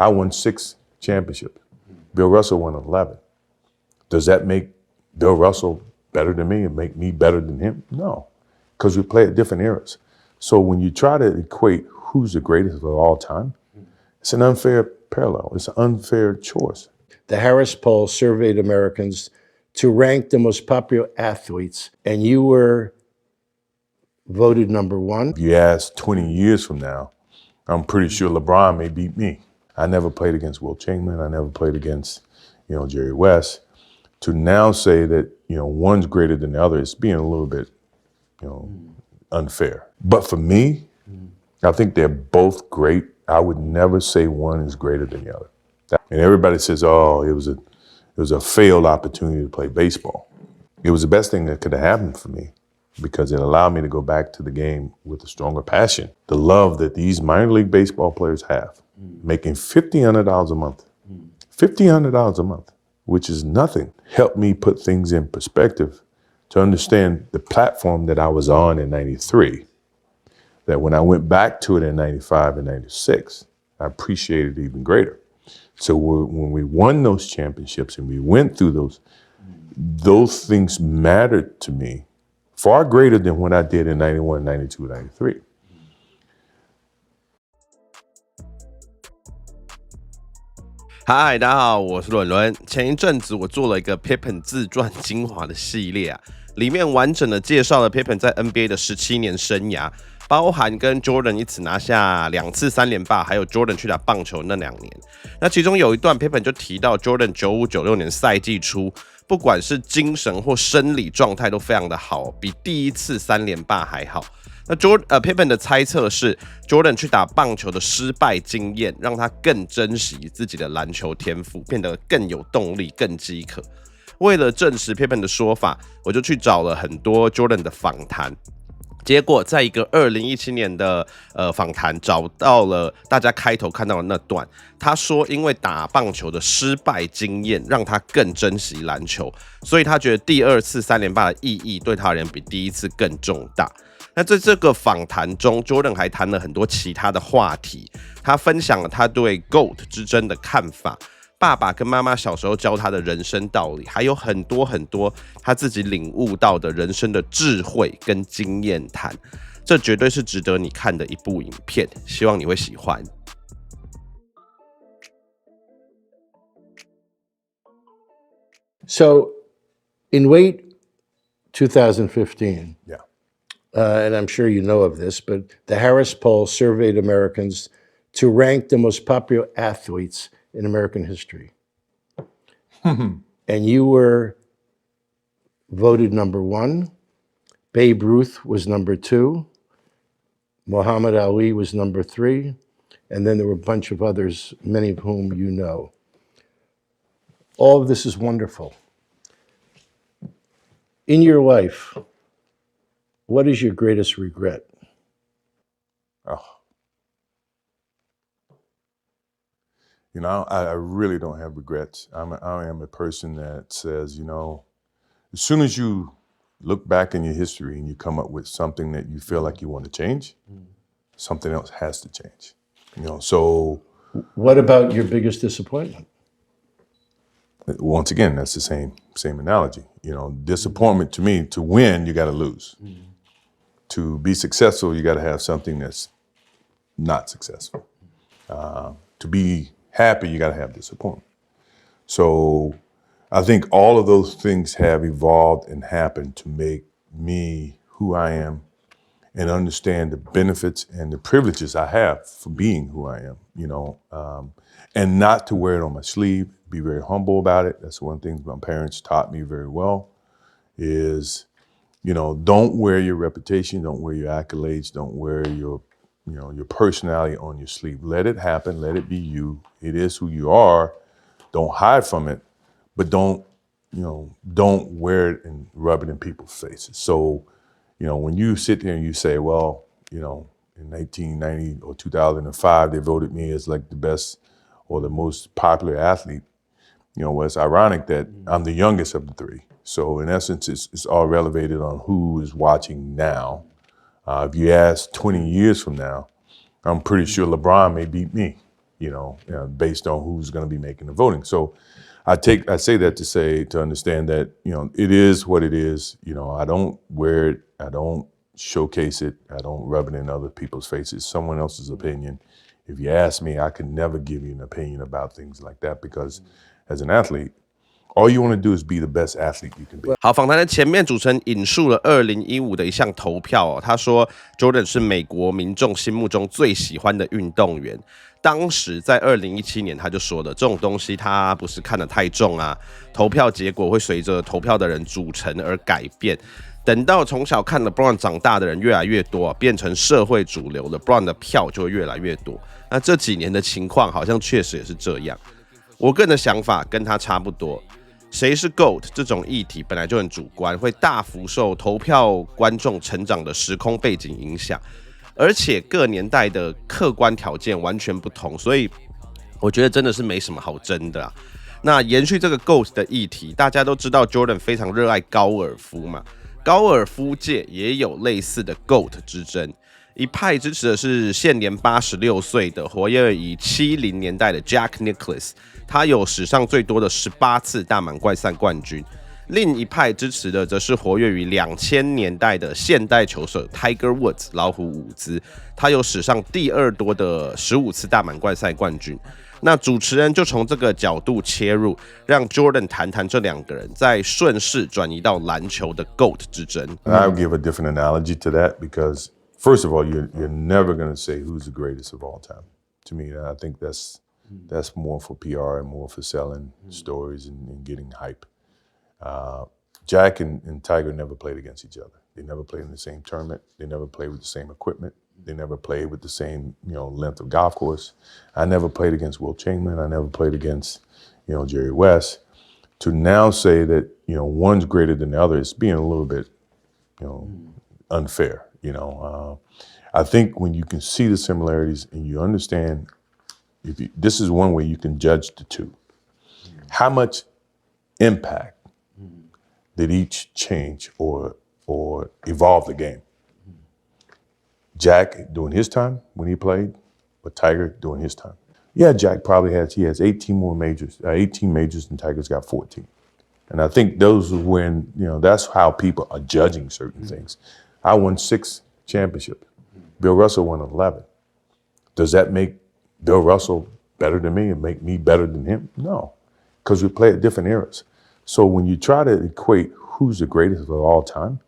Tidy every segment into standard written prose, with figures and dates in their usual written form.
I won 6 championships. Bill Russell won 11. Does that make Bill Russell better than me and make me better than him? No, because we play at different eras. So when you try to equate who's the greatest of all time, it's an unfair parallel. It's an unfair choice. The Harris poll surveyed Americans to rank the most popular athletes, and you were voted number 1. If you ask 20 years from now, I'm pretty sure LeBron may beat me. I never played against Wilt Chamberlain. I never played against, Jerry West. To now say that, one's greater than the other is being a little bit, unfair. But for me, I think they're both great. I would never say one is greater than the other. And everybody says, oh, it was a failed opportunity to play baseball. It was the best thing that could have happened for me because it allowed me to go back to the game with a stronger passion. The love that these minor league baseball players have, making $1,500 a month, $1,500 a month, which is nothing, helped me put things in perspective to understand the platform that I was on in 93, that when I went back to it in 95 and 96, I appreciated it even greater. So when we won those championships and we went through those things mattered to me far greater than what I did in 91, 92, 93. Hi， 大家好，我是伦伦。前一阵子我做了一个 Pippen 自传精华的系列啊，里面完整的介绍了 Pippen 在 NBA 的17年生涯，包含跟 Jordan 一起拿下2次3连霸，还有 Jordan 去打棒球那2年。那其中有一段 Pippen 就提到 Jordan 95-96年赛季初，不管是精神或生理状态都非常的好，比第一次3连霸还好。那Pippen 的猜测是 Jordan 去打棒球的失败经验，让他更珍惜自己的篮球天赋，变得更有动力、更饥渴。为了证实 Pippen 的说法，我就去找了很多 Jordan 的访谈。结果在一个2017年的访谈找到了大家开头看到的那段，他说因为打棒球的失败经验让他更珍惜篮球，所以他觉得第2次3连霸的意义对他而言比第1次更重大。那在这个访谈中 ，Jordan 还谈了很多其他的话题，他分享了他对 GOAT 之争的看法，爸爸跟妈妈小时候教他的人生道理，还有很多很多他自己领悟到的人生的智慧跟经验谈，这绝对是值得你看的一部影片，希望你会喜欢。So, in late 2015, Yeah. And I'm sure you know of this, but the Harris poll surveyed Americans to rank the most popular athletes in American history. And you were voted number 1. Babe Ruth was number 2. Muhammad Ali was number 3. And then there were a bunch of others, many of whom you know. All of this is wonderful. In your life, what is your greatest regret? Oh. I really don't have regrets. I am a person that says, as soon as you look back in your history and you come up with something that you feel like you want to change, something else has to change. So. What about your biggest disappointment? Once again, that's the same analogy. Disappointment to me, to win, you got to lose. To be successful, you got to have something that's not successful. To be happy, you got to have disappointment. So I think all of those things have evolved and happened to make me who I am and understand the benefits and the privileges I have for being who I am, and not to wear it on my sleeve, be very humble about it. That's one thing my parents taught me very well is, don't wear your reputation, don't wear your accolades, don't wear your personality on your sleeve. Let it happen, let it be you. It is who you are. Don't hide from it, but don't wear it and rub it in people's faces. So, when you sit there and you say, well, in 1990 or 2005, they voted me as like the best or the most popular athlete, well, it's ironic that I'm the youngest of the 3. So in essence, it's all relevated on who is watching now. If you ask 20 years from now, I'm pretty sure LeBron may beat me. based on who's going to be making the voting. So I say that to understand that, it is what it is. I don't wear it. I don't showcase it. I don't rub it in other people's faces. Someone else's opinion. If you ask me, I can never give you an opinion about things like that because as an athlete, all you want to do is be the best athlete you can be. 好，访谈的前面主持人引述了2015的一项投票哦，他说 Jordan 是美国民众心目中最喜欢的运动员。当时在2017年他就说的，这种东西他不是看得太重啊，投票结果会随着投票的人组成而改变。等到从小看 LeBron 长大的人越来越多，变成社会主流 ，LeBron 的票就会越来越多。那这几年的情况好像确实也是这样。我个人的想法跟他差不多。谁是 GOAT 这种议题本来就很主观，会大幅受投票观众成长的时空背景影响，而且各年代的客观条件完全不同，所以我觉得真的是没什么好争的啊。那延续这个 GOAT 的议题，大家都知道 Jordan 非常热爱高尔夫嘛，高尔夫界也有类似的 GOAT 之争。一派支持的是现年86岁的活跃于70年代的 Jack Nicklaus， 他有史上最多的18次大满贯赛冠军。另一派支持的则是活跃于2000年代的现代球手 Tiger Woods 老虎伍兹，他有史上第2多的15次大满贯赛冠军。那主持人就从这个角度切入，让 Jordan 谈谈这两个人，再顺势转移到篮球的 GOAT 之争。I'll give a different analogy to that because first of all, you're never going to say who's the greatest of all time. To me, I think that's more for PR and more for selling stories and getting hype. Jack and Tiger never played against each other. They never played in the same tournament. They never played with the same equipment. They never played with the same, length of golf course. I never played against Will Chamberlain. I never played against, Jerry West. To now say that, one's greater than the other is being a little bit, unfair. I think when you can see the similarities and you understand, this is one way you can judge the two. How much impact did each change or evolve the game? Jack during his time when he played, but Tiger during his time. Yeah, Jack probably has 18 more majors, 18 majors, and Tiger's got 14. And I think those are when, that's how people are judging certain things. I won 6 championships. Bill Russell won 11. Does that make Bill Russell better than me and make me better than him? No, because we play at different eras. So when you try to equate who's the greatest of all time,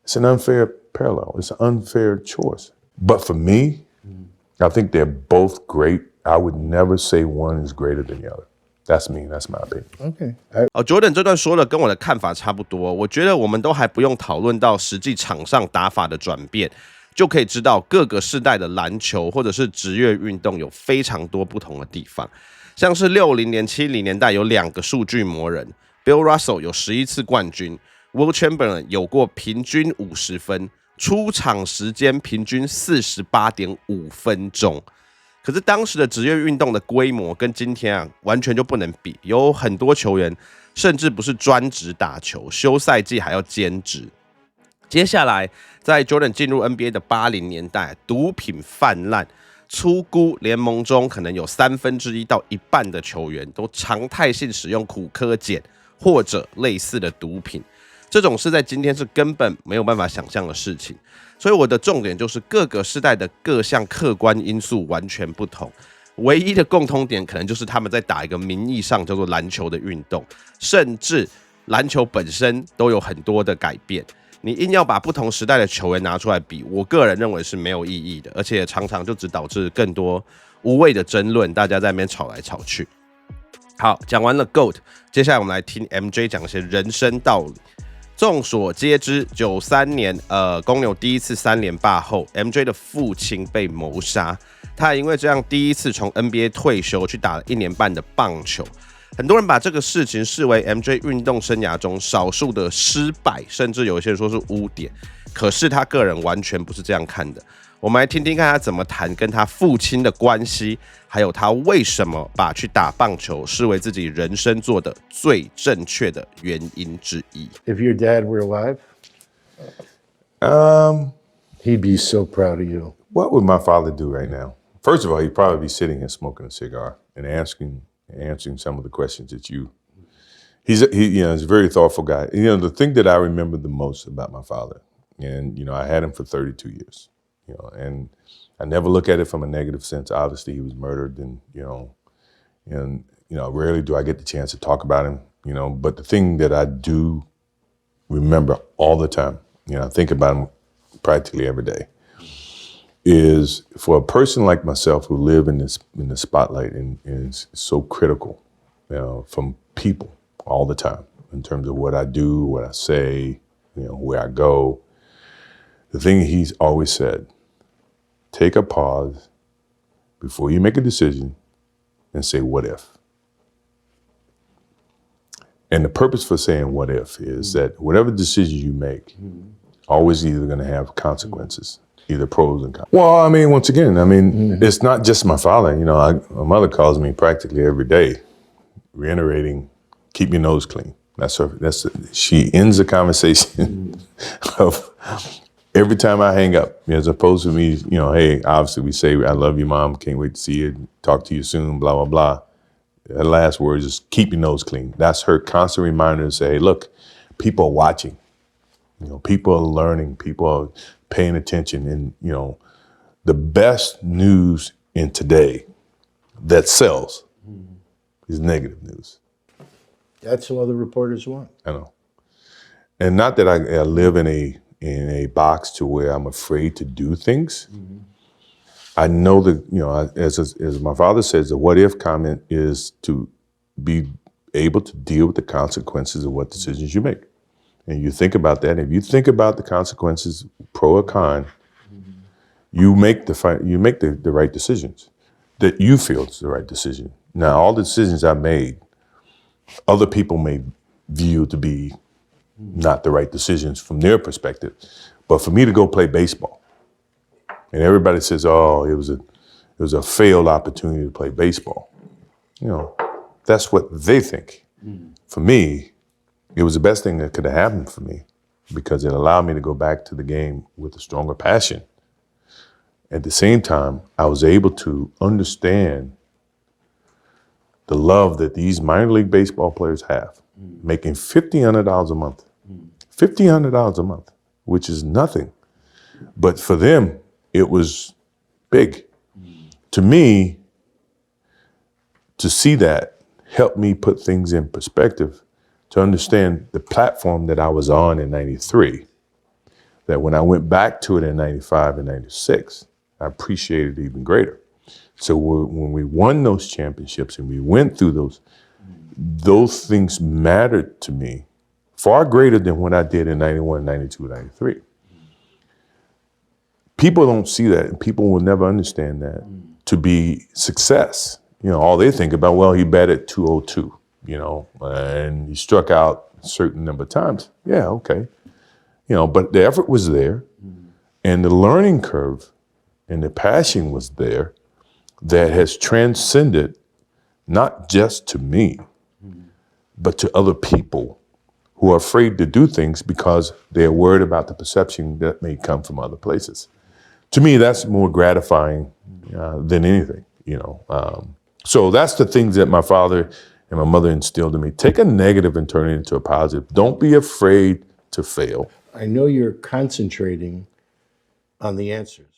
it's an unfair parallel. It's an unfair choice. But for me, I think they're both great. I would never say one is greater than the other. That's me. That's my opinion. Okay. Jordan 这段说的跟我的看法差不多。我觉得我们都还不用讨论到实际场上打法的转变，就可以知道各个世代的篮球或者是职业运动有非常多不同的地方。像是60年、70年代有2个数据魔人 ，Bill Russell 有11次冠军 ，Will Chamberlain 有过平均50分，出场时间平均48.5分钟。可是当时的职业运动的规模跟今天完全就不能比，有很多球员甚至不是专职打球，休赛季还要兼职。接下来，在 Jordan 进入 NBA 的80年代，毒品泛滥，粗估联盟中可能有1/3到1半的球员都常态性使用苦柯碱或者类似的毒品。这种事在今天是根本没有办法想象的事情。所以我的重点就是各个世代的各项客观因素完全不同，唯一的共通点可能就是他们在打一个名义上叫做篮球的运动，甚至篮球本身都有很多的改变。你硬要把不同时代的球员拿出来比，我个人认为是没有意义的，而且常常就只导致更多无谓的争论，大家在那边吵来吵去。好，讲完了 GOAT， 接下来我们来听 MJ 讲一些人生道理。众所皆知，93年公牛第1次3连霸后 ，MJ 的父亲被谋杀，他也因为这样第1次从 NBA 退休，去打了1年半的棒球。很多人把这个事情视为 MJ 运动生涯中少数的失败，甚至有些人说是污点。可是他个人完全不是这样看的。我们来听听看他怎么谈跟他父亲的关系，还有他为什么把去打棒球视为自己人生做的最正确的原因之一。If your dad were alive, he'd be so proud of you. What would my father do right now? first of all, he'd probably be sitting and smoking a cigar and answering some of the questions that he's a very thoughtful guy. You know, the thing that I remember the most about my father, and, you know, I had him for 32 years, you know, and I never look at it from a negative sense. Obviously, he was murdered, and, rarely do I get the chance to talk about him, you know, but the thing that I do remember all the time, you know, I think about him practically every day, is for a person like myself who live in the spotlight and is so critical, you know, from people all the time in terms of what I do, what I say, you know, where I go. The thing he's always said, take a pause before you make a decision and say, what if? And the purpose for saying what if is that whatever decision you make, always either going to have consequences, either pros and cons. Well, I mean, once again, it's not just my father. You know, my mother calls me practically every day, reiterating, keep your nose clean. She ends the conversation of every time I hang up, as opposed to me, you know, hey, obviously we say, I love you, Mom, can't wait to see you, talk to you soon, blah, blah, blah. Her last word is keep your nose clean. That's her constant reminder to say, hey, look, people are watching. You know, people are learning, people are paying attention. And, you know, the best news in today that sells is negative news. That's what the reporters want. I know. And not that I live in a box to where I'm afraid to do things. I know that, you know, as my father says, the what if comment is to be able to deal with the consequences of what decisions you make. And you think about that. If you think about the consequences, pro or con, you make the right decisions that you feel is the right decision. Now, all the decisions I made, other people may view to be not the right decisions from their perspective. But for me to go play baseball, and everybody says, oh, it was a failed opportunity to play baseball. You know, that's what they think. For me, it was the best thing that could have happened for me because it allowed me to go back to the game with a stronger passion. At the same time, I was able to understand the love that these minor league baseball players have, making $1,500 a month. $1,500 a month, which is nothing. But for them, it was big. To me, to see that helped me put things in perspective, to understand the platform that I was on in 93, that when I went back to it in 95 and 96, I appreciated it even greater. So when we won those championships and we went through those things mattered to me far greater than what I did in 91, 92, 93. People don't see that, and people will never understand that to be success. You know, all they think about, well, he batted .202, you know, and he struck out a certain number of times. Yeah, okay. You know, but the effort was there, and the learning curve and the passion was there that has transcended not just to me, but to other people who are afraid to do things because they're worried about the perception that may come from other places. To me, that's more gratifying than anything, you know. So that's the things that my father and my mother instilled in me. Take a negative and turn it into a positive. Don't be afraid to fail. I know you're concentrating on the answers.